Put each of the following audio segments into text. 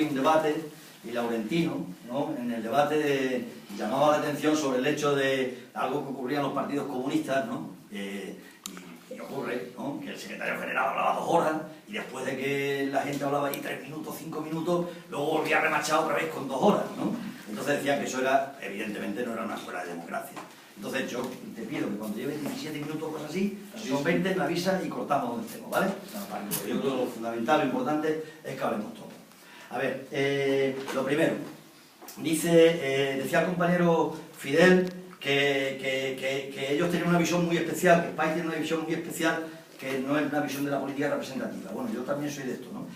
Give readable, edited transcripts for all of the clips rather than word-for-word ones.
aquí un debate y Laurentino, ¿no?, en el debate llamaba la atención sobre el hecho de algo que ocurría en los partidos comunistas, ¿no? Y ocurre, ¿no?, que el secretario general hablaba 2 horas y después de que la gente hablaba allí 3 minutos, 5 minutos, luego volvía a remachar otra vez con 2 horas, ¿no? Entonces decía que eso era, evidentemente, no era una escuela de democracia. Entonces yo te pido que cuando lleves 17 minutos o cosas así, si son 20, me avisas y cortamos donde estemos, ¿vale? Porque yo creo que lo fundamental, lo importante es que hablemos todos. A ver, lo primero, decía el compañero Fidel que ellos tienen una visión muy especial, que España tiene una visión muy especial, que no es una visión de la política representativa. Bueno, yo también soy de esto, ¿no?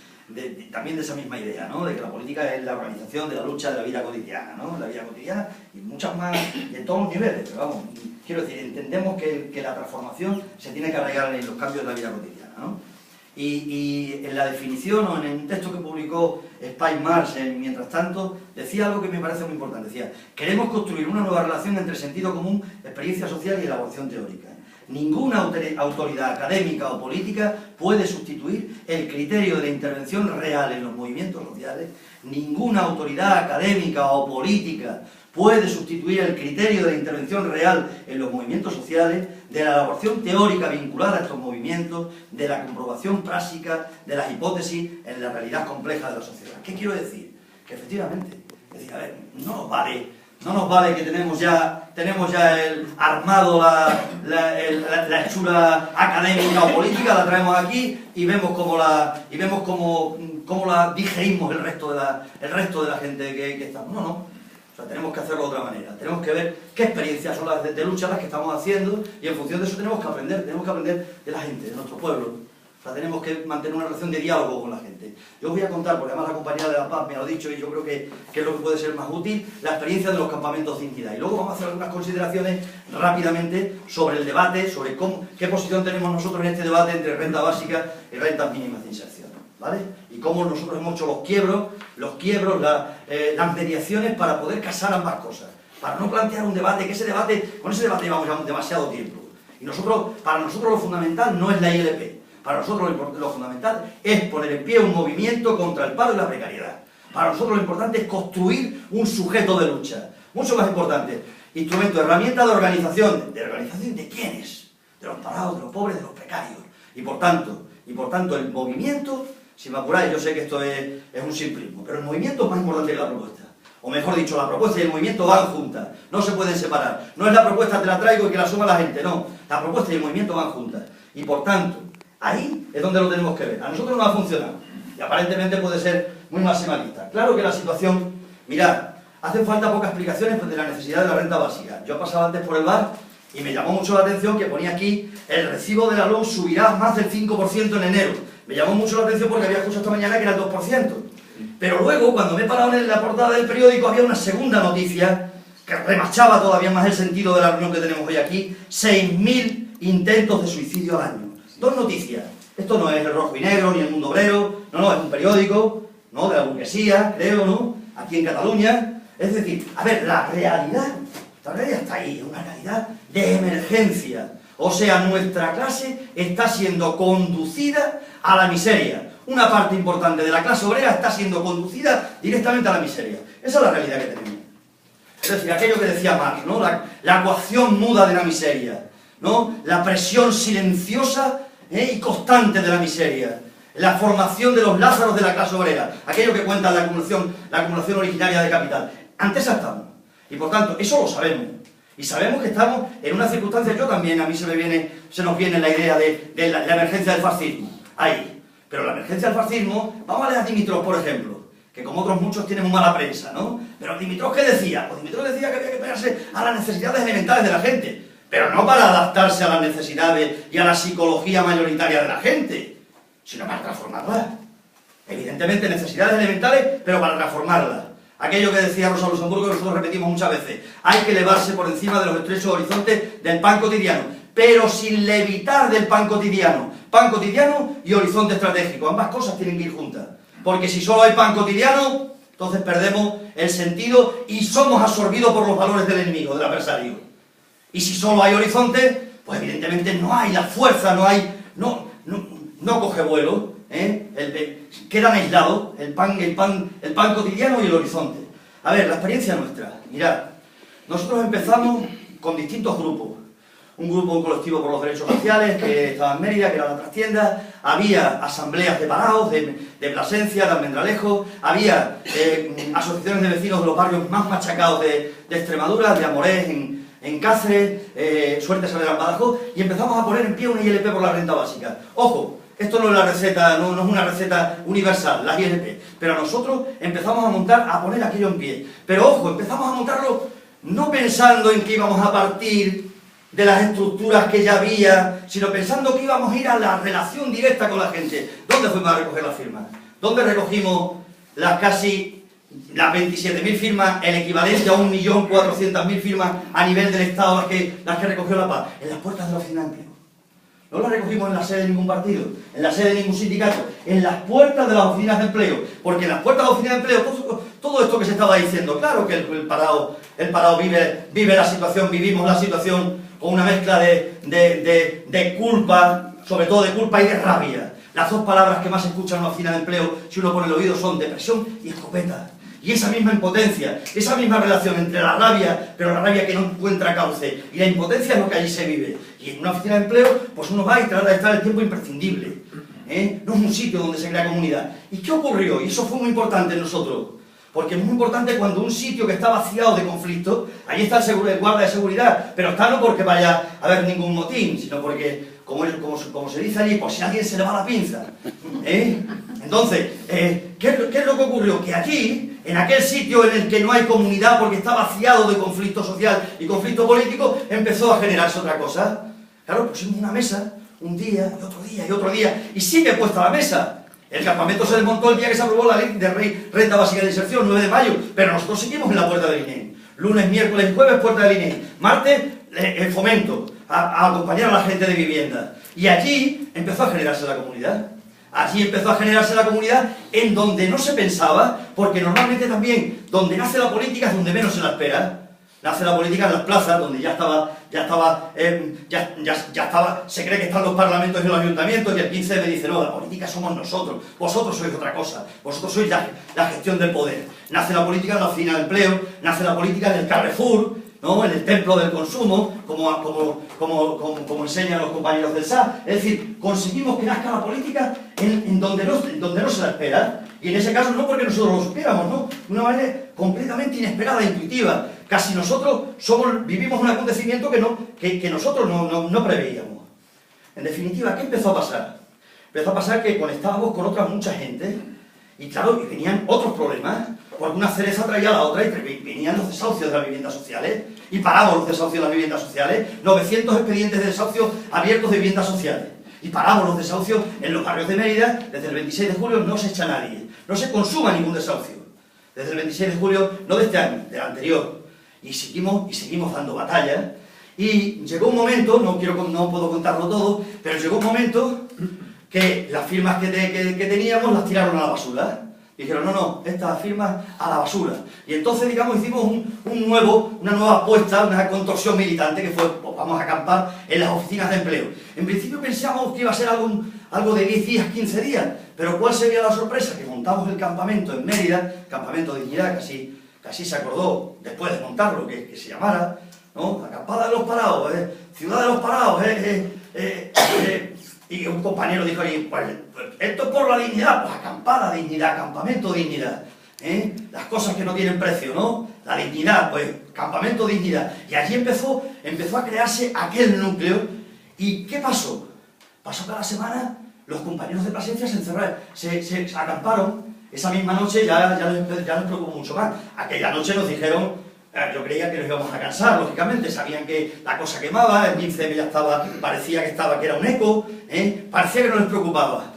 También de esa misma idea, ¿no? De que la política es la organización de la lucha de la vida cotidiana, ¿no? La vida cotidiana y muchas más, y en todos los niveles, pero vamos, quiero decir, entendemos que la transformación se tiene que arraigar en los cambios de la vida cotidiana, ¿no? Y en la definición o en el texto que publicó Spice-Marsh mientras tanto, decía algo que me parece muy importante, decía: queremos construir una nueva relación entre sentido común, experiencia social y elaboración teórica. Ninguna autoridad académica o política puede sustituir el criterio de la intervención real en los movimientos sociales. Ninguna autoridad académica o política puede sustituir el criterio de la intervención real en los movimientos sociales, de la elaboración teórica vinculada a estos movimientos, de la comprobación práctica de las hipótesis en la realidad compleja de la sociedad. ¿Qué quiero decir? Que efectivamente, es decir, a ver, no nos vale que tenemos ya armado la hechura académica o política, la traemos aquí y vemos cómo la digerimos el resto de la gente que estamos. No. O sea, tenemos que hacerlo de otra manera. Tenemos que ver qué experiencias son las de lucha las que estamos haciendo y en función de eso tenemos que aprender de la gente, de nuestro pueblo. O sea, tenemos que mantener una relación de diálogo con la gente. Yo os voy a contar, porque además la Compañía de la Paz me lo ha dicho y yo creo que es lo que puede ser más útil, la experiencia de los campamentos de Dignidad. Y luego vamos a hacer algunas consideraciones rápidamente sobre el debate, sobre qué posición tenemos nosotros en este debate entre renta básica y rentas mínimas de inserción, ¿vale? Y cómo nosotros hemos hecho los quiebros, las mediaciones para poder casar ambas cosas. Para no plantear un debate, con ese debate llevamos ya demasiado tiempo. Y para nosotros lo fundamental no es la ILP. Para nosotros lo fundamental es poner en pie un movimiento contra el paro y la precariedad. Para nosotros lo importante es construir un sujeto de lucha. Mucho más importante. Instrumento, herramienta de organización. ¿De organización de quiénes? De los parados, de los pobres, de los precarios. Y por tanto el movimiento, si me apuráis, yo sé que esto es un simplismo, pero el movimiento es más importante que la propuesta. O mejor dicho, la propuesta y el movimiento van juntas. No se pueden separar. No es la propuesta, te la traigo y que la suma la gente. No. La propuesta y el movimiento van juntas. Y por tanto, ahí es donde lo tenemos que ver. A nosotros no ha funcionado. Y aparentemente puede ser muy maximalista. Claro que la situación... Mirad, hacen falta pocas explicaciones de la necesidad de la renta básica. Yo pasaba antes por el bar y me llamó mucho la atención que ponía aquí: el recibo de la luz subirá más del 5% en enero. Me llamó mucho la atención porque había escuchado esta mañana que era el 2%. Pero luego, cuando me he parado en la portada del periódico, había una segunda noticia que remachaba todavía más el sentido de la reunión que tenemos hoy aquí: 6.000 intentos de suicidio al año. 2 noticias. Esto no es El Rojo y Negro, ni El Mundo Obrero, no, es un periódico, ¿no?, de la burguesía, creo, ¿no?, aquí en Cataluña. Es decir, a ver, la realidad está ahí, es una realidad de emergencia. O sea, nuestra clase está siendo conducida a la miseria. Una parte importante de la clase obrera está siendo conducida directamente a la miseria. Esa es la realidad que tenemos. Es decir, aquello que decía Marx, ¿no?, la ecuación muda de la miseria, ¿no?, la presión silenciosa y constante de la miseria, la formación de los lázaros de la clase obrera, aquello que cuenta la acumulación originaria de capital. Ante esa estamos. Y por tanto, eso lo sabemos. Y sabemos que estamos en una circunstancia, yo también, a mí se nos viene la idea de la emergencia del fascismo, ahí. Pero la emergencia del fascismo, vamos a leer a Dimitrov, por ejemplo, que como otros muchos tiene muy mala prensa, ¿no? Pero Dimitrov, ¿qué decía? Pues Dimitrov decía que había que pegarse a las necesidades elementales de la gente, pero no para adaptarse a las necesidades y a la psicología mayoritaria de la gente, sino para transformarlas. Evidentemente necesidades elementales, pero para transformarlas. Aquello que decía Rosa Luxemburgo, que nosotros repetimos muchas veces: hay que elevarse por encima de los estrechos horizontes del pan cotidiano, pero sin levitar del pan cotidiano y horizonte estratégico. Ambas cosas tienen que ir juntas, porque si solo hay pan cotidiano, entonces perdemos el sentido y somos absorbidos por los valores del enemigo, del adversario. Y si solo hay horizonte, pues evidentemente no hay la fuerza, no coge vuelo. quedan aislados el pan cotidiano y el horizonte. A ver, la experiencia nuestra, mirad, nosotros empezamos con distintos grupos. Un grupo colectivo por los derechos sociales que estaba en Mérida, que era la trastienda, había asambleas de parados, de Plasencia, de Almendralejo, había asociaciones de vecinos de los barrios más machacados de Extremadura, de Amorés, en Cáceres, Suerte Saavedra en Badajoz, y empezamos a poner en pie una ILP por la renta básica. Ojo, esto no es la receta, no es una receta universal, la ILP, pero nosotros empezamos a poner aquello en pie. Pero ojo, empezamos a montarlo no pensando en que íbamos a partir de las estructuras que ya había, sino pensando que íbamos a ir a la relación directa con la gente. ¿Dónde fuimos a recoger las firmas? ¿Dónde recogimos las 27.000 firmas, el equivalente a 1.400.000 firmas a nivel del Estado, las que recogió La Paz? En las puertas de la oficina de empleo. No las recogimos en la sede de ningún partido, en la sede de ningún sindicato, en las puertas de las oficinas de empleo, porque en las puertas de las oficinas de empleo, todo esto que se estaba diciendo, claro que el parado vive la situación, vivimos la situación con una mezcla de culpa, sobre todo de culpa y de rabia. Las dos palabras que más se escuchan en una oficina de empleo, si uno pone el oído, son depresión y escopeta. Y esa misma impotencia, esa misma relación entre la rabia, pero la rabia que no encuentra cauce, y la impotencia es lo que allí se vive. Y en una oficina de empleo, pues uno va y trata de estar el tiempo imprescindible. No es un sitio donde se crea comunidad. ¿Y qué ocurrió? Y eso fue muy importante en nosotros. Porque es muy importante cuando un sitio que está vaciado de conflicto, ahí está el guardia de seguridad, pero está no porque vaya a haber ningún motín, sino porque, como se dice allí, por si a alguien se le va la pinza. Entonces, ¿qué es lo que ocurrió? Que aquí, en aquel sitio en el que no hay comunidad porque está vaciado de conflicto social y conflicto político, empezó a generarse otra cosa. Claro, pusimos una mesa, un día, y otro día, y otro día, y sigue puesta la mesa. El campamento se desmontó el día que se aprobó la ley de renta básica de inserción, 9 de mayo, pero nosotros seguimos en la puerta del INE. Lunes, miércoles y jueves, puerta del INE. Martes, el fomento, a acompañar a la gente de vivienda. Y allí empezó a generarse la comunidad. Allí empezó a generarse la comunidad en donde no se pensaba, porque normalmente también donde nace la política es donde menos se la espera. Nace la política en las plazas, donde ya estaba, se cree que están los parlamentos y los ayuntamientos, y el 15 me dice, no, la política somos nosotros, vosotros sois otra cosa, vosotros sois la gestión del poder. Nace la política en la oficina de empleo, nace la política en el Carrefour, ¿no? En el templo del consumo, como enseñan los compañeros del SA. Es decir, conseguimos que nazca la política en donde no se la espera, y en ese caso no porque nosotros lo supiéramos, ¿no? De una manera completamente inesperada e intuitiva. Casi nosotros vivimos un acontecimiento que nosotros no preveíamos. En definitiva, ¿qué empezó a pasar? Empezó a pasar que conectábamos con mucha gente, y claro, y venían otros problemas, porque una cereza traía a la otra, y venían los desahucios de las viviendas sociales, y paramos los desahucios de las viviendas sociales, 900 expedientes de desahucio abiertos de viviendas sociales, y paramos los desahucios en los barrios de Mérida. Desde el 26 de julio no se echa nadie, no se consuma ningún desahucio. Desde el 26 de julio, no de este año, del anterior. Y seguimos dando batalla. Y llegó un momento, no puedo contarlo todo, pero llegó un momento que las firmas que teníamos las tiraron a la basura. Dijeron, no, estas firmas a la basura. Y entonces, digamos, hicimos una nueva apuesta, una contorsión militante, que fue, pues vamos a acampar en las oficinas de empleo. En principio pensábamos que iba a ser algo de 10 días, 15 días, pero ¿cuál sería la sorpresa? Que montamos el campamento en Mérida, Campamento de Dignidad, casi se acordó, después de montarlo, que se llamara, ¿no? Acampada de los parados, Ciudad de los parados, y un compañero dijo ahí, pues esto es por la dignidad, pues acampada dignidad, campamento dignidad, las cosas que no tienen precio, ¿no? La dignidad, pues campamento dignidad. Y allí empezó a crearse aquel núcleo. ¿Y qué pasó? Pasó que a la semana los compañeros de Plasencia se encerraron, se acamparon. Esa misma noche ya les preocupó mucho más. Aquella noche nos dijeron, yo creía que nos íbamos a cansar, lógicamente, sabían que la cosa quemaba, el 15M ya parecía que era un eco, parecía que no les preocupaba.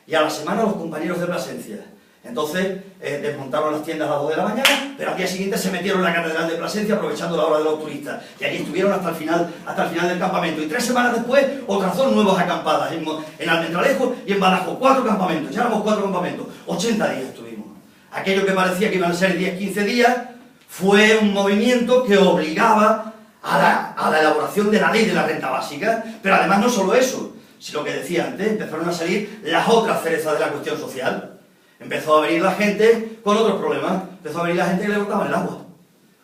Y a la semana los compañeros de Plasencia, entonces desmontaron las tiendas a las 2 de la mañana, pero al día siguiente se metieron en la catedral de Plasencia aprovechando la hora de los turistas, y allí estuvieron hasta el final del campamento. Y 3 semanas después, otras 2 nuevas acampadas, en Almendralejo y en Badajoz, 4 campamentos, ya éramos 4 campamentos, 80 días estuvimos. Aquello que parecía que iban a ser 10, 15 días, fue un movimiento que obligaba a la elaboración de la ley de la renta básica, pero además no solo eso, Si lo que decía antes, empezaron a salir las otras cerezas de la cuestión social. Empezó a venir la gente con otros problemas. Empezó a venir la gente que le cortaban el agua.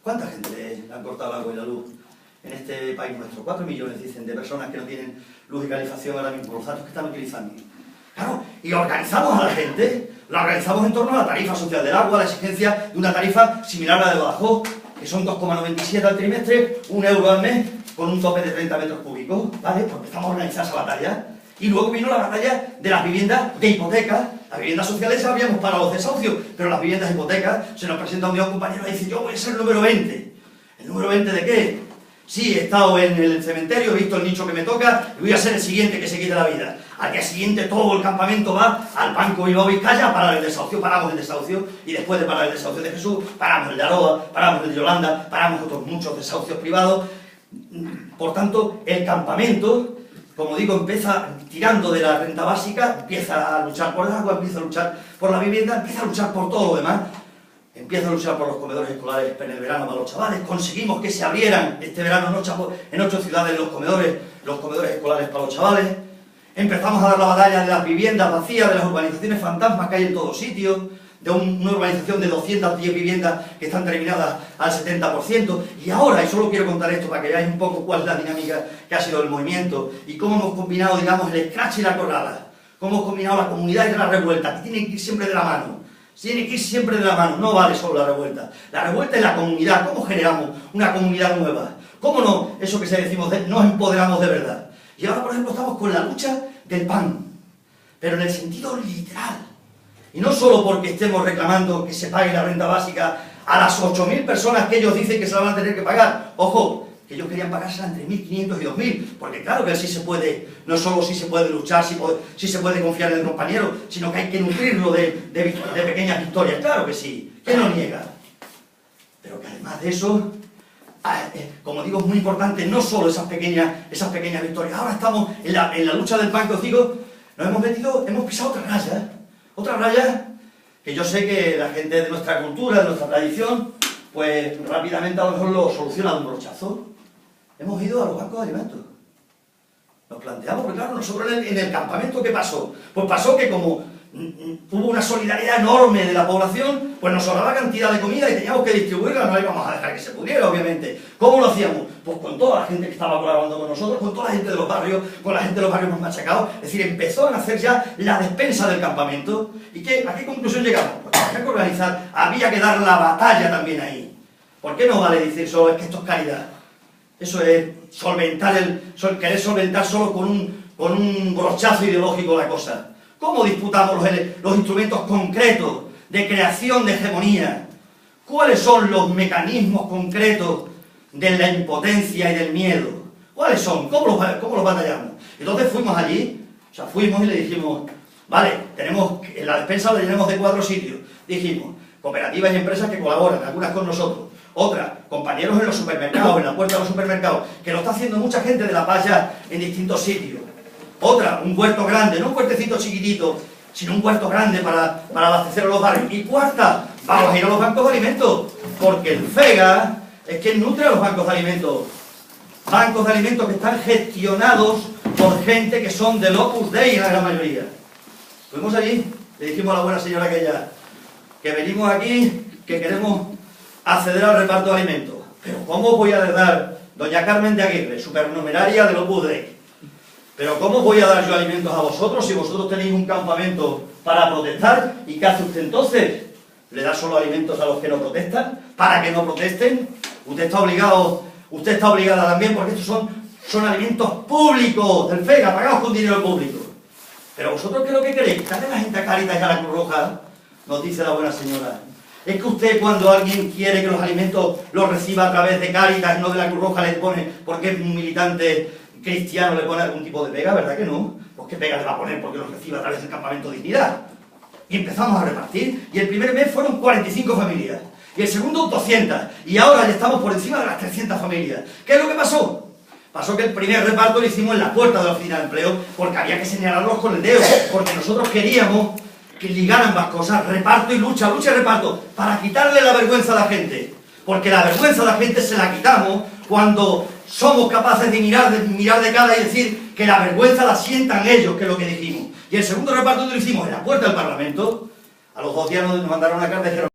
¿Cuánta gente le han cortado el agua y la luz en este país nuestro? 4 millones, dicen, de personas que no tienen luz y calefacción ahora mismo, los datos que están utilizando. Claro, y organizamos a la gente, la organizamos en torno a la tarifa social del agua, la exigencia de una tarifa similar a la de Badajoz, que son 2,97 al trimestre, 1 euro al mes, con un tope de 30 metros cúbicos, ¿vale? Pues empezamos a organizar esa batalla. Y luego vino la batalla de las viviendas de hipoteca. Las viviendas sociales sabíamos para los desahucios, pero las viviendas de hipoteca, se nos presenta un día un compañero y dice, yo voy a ser el número 20. ¿El número 20 de qué? Sí, he estado en el cementerio, he visto el nicho que me toca y voy a ser el siguiente que se quite la vida. Al día siguiente todo el campamento va al Banco Bilbao Vizcaya para el desahucio, paramos el desahucio y después de parar el desahucio de Jesús, paramos el de Aroa, paramos el de Yolanda, paramos otros muchos desahucios privados. Por tanto, el campamento, como digo, empieza tirando de la renta básica, empieza a luchar por el agua, empieza a luchar por la vivienda, empieza a luchar por todo lo demás. Empieza a luchar por los comedores escolares en el verano para los chavales. Conseguimos que se abrieran este verano en 8 ciudades los comedores escolares para los chavales. Empezamos a dar la batalla de las viviendas vacías, de las urbanizaciones fantasmas que hay en todos sitios, de una urbanización de 210 viviendas que están terminadas al 70%. Y ahora, y solo quiero contar esto para que veáis un poco cuál es la dinámica que ha sido el movimiento y cómo hemos combinado, digamos, el scratch y la corrala. Cómo hemos combinado la comunidad y la revuelta, que tienen que ir siempre de la mano. Tiene que ir siempre de la mano, no vale solo la revuelta. La revuelta es la comunidad. ¿Cómo generamos una comunidad nueva? ¿Cómo no, eso que se decimos, nos empoderamos de verdad? Y ahora, por ejemplo, estamos con la lucha del pan, pero en el sentido literal. Y no solo porque estemos reclamando que se pague la renta básica a las 8.000 personas que ellos dicen que se la van a tener que pagar. Ojo, que ellos querían pagársela entre 1.500 y 2.000, porque claro que sí se puede, no solo sí se puede luchar, sí se puede confiar en el compañero, sino que hay que nutrirlo de pequeñas victorias, claro que sí, ¿quién lo niega? Pero que además de eso, como digo, es muy importante no solo esas pequeñas victorias. Ahora estamos en la lucha del pan que os digo, hemos pisado otra raya que yo sé que la gente de nuestra cultura, de nuestra tradición, pues rápidamente a lo mejor lo soluciona de un brochazo. Hemos ido a los bancos de alimentos. Nos planteamos, porque claro, nosotros en el campamento, ¿qué pasó? Pues pasó que como hubo una solidaridad enorme de la población, pues nos sobraba cantidad de comida y teníamos que distribuirla, no la íbamos a dejar que se pudiera, obviamente. ¿Cómo lo hacíamos? Pues con toda la gente que estaba colaborando con nosotros, con toda la gente de los barrios, con la gente de los barrios más machacados. Es decir, empezó a nacer ya la despensa del campamento. ¿Y a qué conclusión llegamos? Pues había que organizar, había que dar la batalla también ahí. ¿Por qué no vale decir solo es que esto es caridad? Eso es querer solventar solo con un brochazo ideológico la cosa. ¿Cómo disputamos los instrumentos concretos de creación de hegemonía? ¿Cuáles son los mecanismos concretos de la impotencia y del miedo? ¿Cuáles son? ¿Cómo los batallamos? Entonces fuimos allí, fuimos y le dijimos, vale, en la despensa la llenamos de 4 sitios. Dijimos, cooperativas y empresas que colaboran, algunas con nosotros. Otra, compañeros en los supermercados, en la puerta de los supermercados, que lo está haciendo mucha gente de La Paz ya en distintos sitios. Otra, un huerto grande, no un huertecito chiquitito, sino un huerto grande para abastecer a los barrios. Y cuarta, vamos a ir a los bancos de alimentos, porque el FEGA es quien nutre a los bancos de alimentos. Bancos de alimentos que están gestionados por gente que son del Opus Dei en la gran mayoría. Fuimos allí, le dijimos a la buena señora que venimos aquí, que queremos acceder al reparto de alimentos. Pero ¿cómo voy a dar, doña Carmen de Aguirre, supernumeraria del Opus Dei? Pero ¿cómo voy a dar yo alimentos a vosotros si vosotros tenéis un campamento para protestar? ¿Y qué hace usted entonces? ¿Le da solo alimentos a los que no protestan? ¿Para que no protesten? Usted está obligada también, porque estos son alimentos públicos del FEGA, pagados con dinero público. Pero vosotros, ¿qué es lo que queréis? ¿Quitarle la gente a Cáritas y a la Cruz Roja? Nos dice la buena señora. Es que usted, cuando alguien quiere que los alimentos los reciba a través de Cáritas y no de la Cruz Roja, le pone, porque es un militante cristiano, le pone algún tipo de pega, ¿verdad que no? Pues qué pega le va a poner porque los recibe a través del campamento Dignidad. Y empezamos a repartir, y el primer mes fueron 45 familias, y el segundo 200, y ahora ya estamos por encima de las 300 familias. ¿Qué es lo que pasó? Pasó que el primer reparto lo hicimos en la puerta de la oficina de empleo, porque había que señalarlos con el dedo, porque nosotros queríamos que ligaran ambas cosas, reparto y lucha, lucha y reparto, para quitarle la vergüenza a la gente. Porque la vergüenza a la gente se la quitamos cuando somos capaces de mirar de cara y decir que la vergüenza la sientan ellos, que es lo que dijimos. Y el segundo reparto que lo hicimos en la puerta del Parlamento, a los 2 días nos mandaron una carta y dijeron